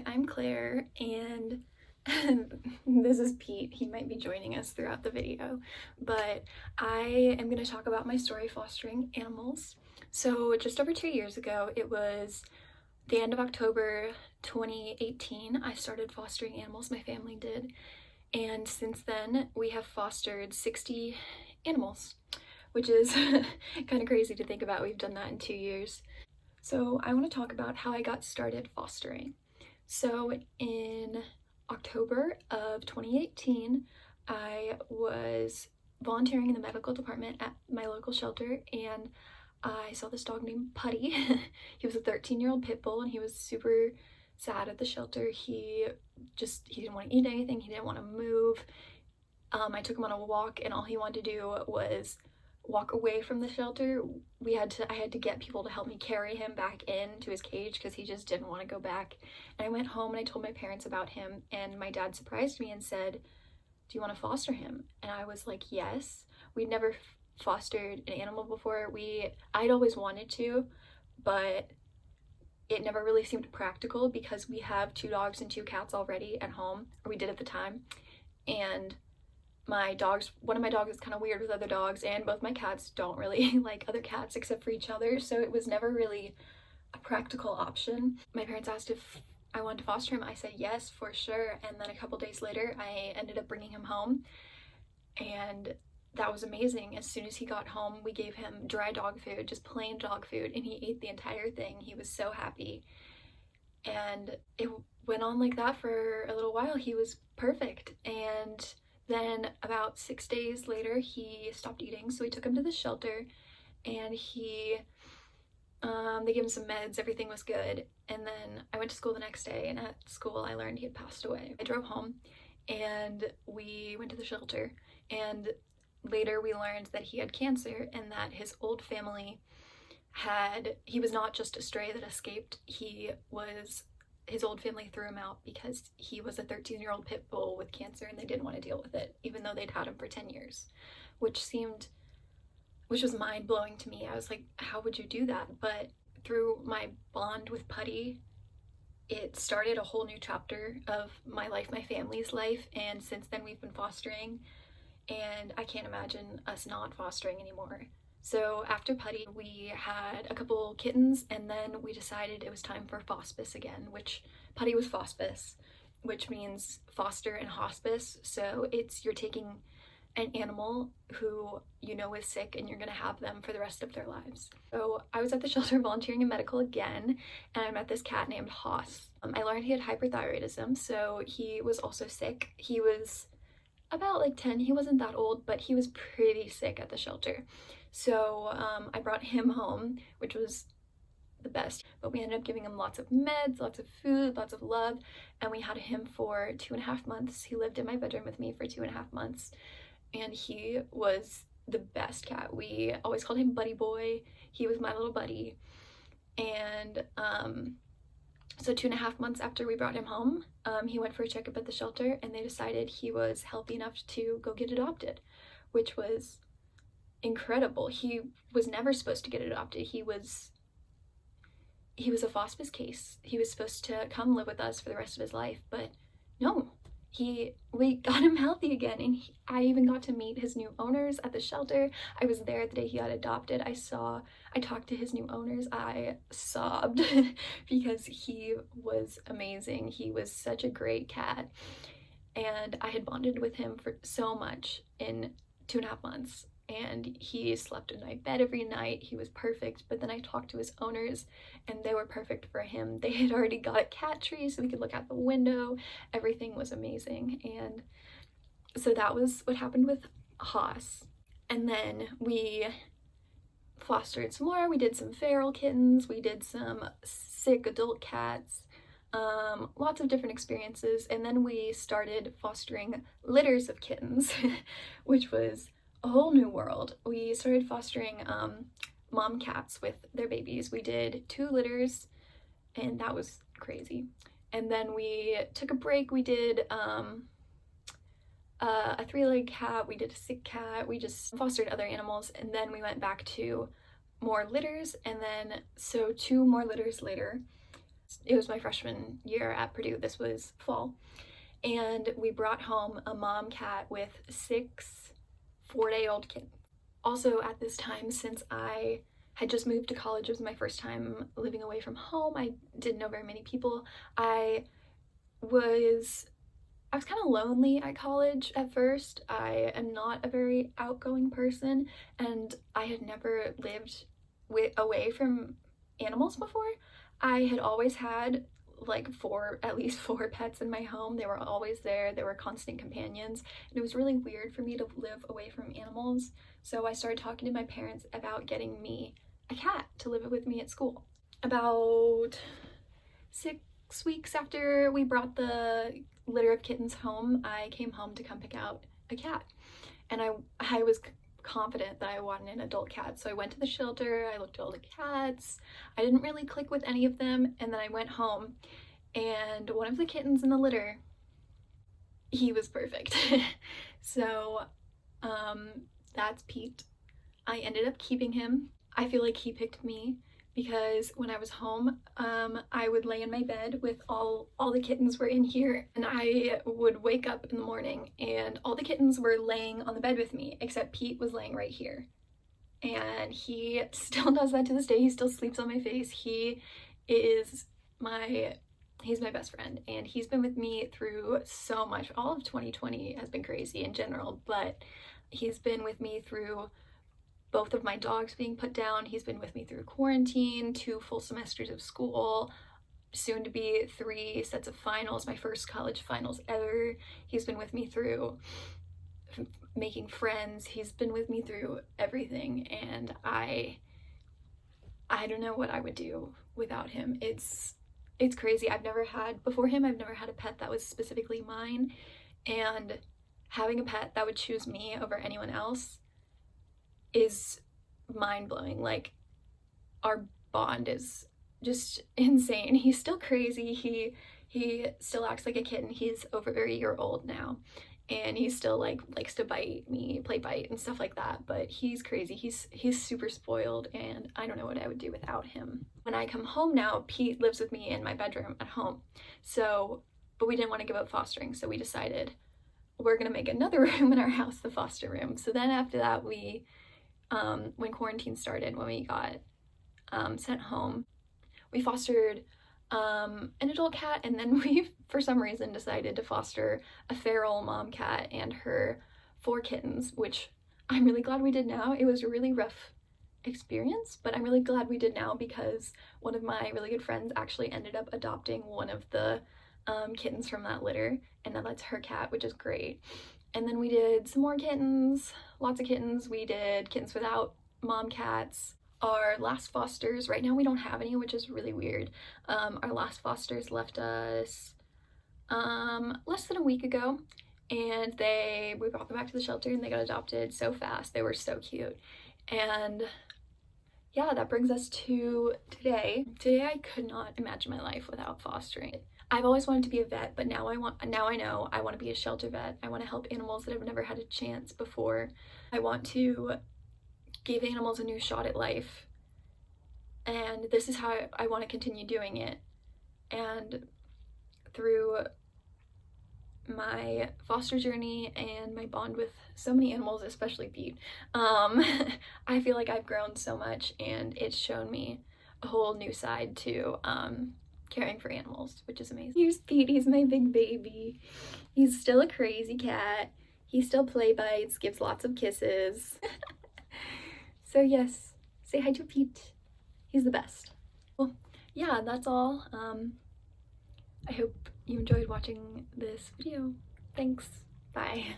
I'm Claire, and this is Pete. He might be joining us throughout the video, but I am going to talk about my story fostering animals. So just over 2 years ago, it was the end of October 2018, I started fostering animals, my family did, and since then we have fostered 60 animals, which is kind of crazy to think about. We've done that in 2 years. So I want to talk about how I got started fostering. So in October of 2018, I was volunteering in the medical department at my local shelter, and I saw this dog named Putty. He was a 13-year-old pit bull, and he was super sad at the shelter. He didn't want to eat anything. He didn't want to move. I took him on a walk, and all he wanted to do was walk away from the shelter. I had to get people to help me carry him back into his cage because he just didn't want to go back. And I went home and I told my parents about him, and my dad surprised me and said, "Do you want to foster him?" And I was like, yes. We'd never fostered an animal before. I'd always wanted to, but it never really seemed practical because we have 2 dogs and 2 cats already at home, or we did at the time. And one of my dogs is kind of weird with other dogs, and both my cats don't really like other cats except for each other, so it was never really a practical option. My parents asked if I wanted to foster him. I said yes, for sure, and then a couple days later I ended up bringing him home, and that was amazing. As soon as he got home, we gave him dry dog food, just plain dog food, and he ate the entire thing. He was so happy, and it went on like that for a little while. He was perfect, and then about 6 days later, he stopped eating, so we took him to the shelter, and they gave him some meds, everything was good, and then I went to school the next day, and at school I learned he had passed away. I drove home, and we went to the shelter, and later we learned that he had cancer, and that his old family he was not just a stray that escaped, his old family threw him out because he was a 13-year-old pit bull with cancer, and they didn't want to deal with it, even though they'd had him for 10 years, which was mind-blowing to me. I was like, how would you do that? But through my bond with Putty, it started a whole new chapter of my life, my family's life, and since then we've been fostering, and I can't imagine us not fostering anymore. So after Putty, we had a couple kittens, and then we decided it was time for fospice again, which Putty was fospice, which means foster and hospice. So you're taking an animal who you know is sick, and you're gonna have them for the rest of their lives. So I was at the shelter volunteering in medical again, and I met this cat named Haas. I learned he had hyperthyroidism, so he was also sick. He was about like 10. He wasn't that old, but he was pretty sick at the shelter. So I brought him home, which was the best, but we ended up giving him lots of meds, lots of food, lots of love, and we had him for 2.5 months. He lived in my bedroom with me for 2.5 months, and he was the best cat. We always called him Buddy Boy. He was my little buddy. And so 2.5 months after we brought him home, he went for a checkup at the shelter, and they decided he was healthy enough to go get adopted, which was incredible. He was never supposed to get adopted. He was a hospice case. He was supposed to come live with us for the rest of his life, but no. We got him healthy again, and I even got to meet his new owners at the shelter. I was there the day he got adopted. I talked to his new owners. I sobbed because he was amazing. He was such a great cat, and I had bonded with him for so much in 2.5 months. And he slept in my bed every night. He was perfect. But then I talked to his owners, and they were perfect for him. They had already got a cat tree so we could look out the window. Everything was amazing. And so that was what happened with Haas. And then we fostered some more. We did some feral kittens. We did some sick adult cats. Lots of different experiences. And then we started fostering litters of kittens, which was a whole new world. We started fostering mom cats with their babies. We did 2 litters, and that was crazy. And then we took a break. We did a 3-legged cat. We did a sick cat. We just fostered other animals, and then we went back to more litters, and then so 2 more litters later. it was my freshman year at Purdue. This was fall. And we brought home a mom cat with 6 4-day-old kittens. Also at this time, since I had just moved to college, it was my first time living away from home. I didn't know very many people. I was kind of lonely at college at first. I am not a very outgoing person, and I had never lived away from animals before. I had always had like at least four pets in my home. They were always there. They were constant companions, and it was really weird for me to live away from animals. So I started talking to my parents about getting me a cat to live with me at school. About 6 weeks after we brought the litter of kittens home, I came home to come pick out a cat, and I was confident that I wanted an adult cat. So I went to the shelter, I looked at all the cats. I didn't really click with any of them, and then I went home, and one of the kittens in the litter, he was perfect. So that's Pete. I ended up keeping him. I feel like he picked me because when I was home, I would lay in my bed with all the kittens were in here, and I would wake up in the morning and all the kittens were laying on the bed with me, except Pete was laying right here. And he still does that to this day. He still sleeps on my face. He's my best friend, and he's been with me through so much. All of 2020 has been crazy in general, but he's been with me through both of my dogs being put down. He's been with me through quarantine, 2 full semesters of school, soon to be 3 sets of finals, my first college finals ever. He's been with me through making friends. He's been with me through everything, and I don't know what I would do without him. It's crazy. Before him, I've never had a pet that was specifically mine, and having a pet that would choose me over anyone else is mind-blowing. Like, our bond is just insane. He's still crazy. He still acts like a kitten. He's over a year old now, and he still likes to bite me, play bite and stuff like that, but he's crazy. He's super spoiled, and I don't know what I would do without him. When I come home now, Pete lives with me in my bedroom at home. But we didn't want to give up fostering, so we decided we're gonna make another room in our house the foster room. So then after that, when quarantine started, when we got sent home, we fostered an adult cat, and then we, for some reason, decided to foster a feral mom cat and her 4 kittens, which I'm really glad we did now. It was a really rough experience, but I'm really glad we did now because one of my really good friends actually ended up adopting one of the kittens from that litter, and now that's her cat, which is great. And then we did some more kittens, lots of kittens. We did kittens without mom cats. Our last fosters, right now we don't have any, which is really weird. Our last fosters left us less than a week ago, and we brought them back to the shelter and they got adopted so fast. They were so cute. And yeah, that brings us to today. Today I could not imagine my life without fostering. I've always wanted to be a vet, but now I know I want to be a shelter vet. I want to help animals that have never had a chance before. I want to give animals a new shot at life, and this is how I want to continue doing it. And through my foster journey and my bond with so many animals, especially Pete, I feel like I've grown so much, and it's shown me a whole new side to caring for animals, which is amazing. Here's Pete. He's my big baby. He's still a crazy cat. He still play bites, gives lots of kisses. So yes, say hi to Pete. He's the best. Well, yeah, that's all. I hope you enjoyed watching this video. Thanks. Bye.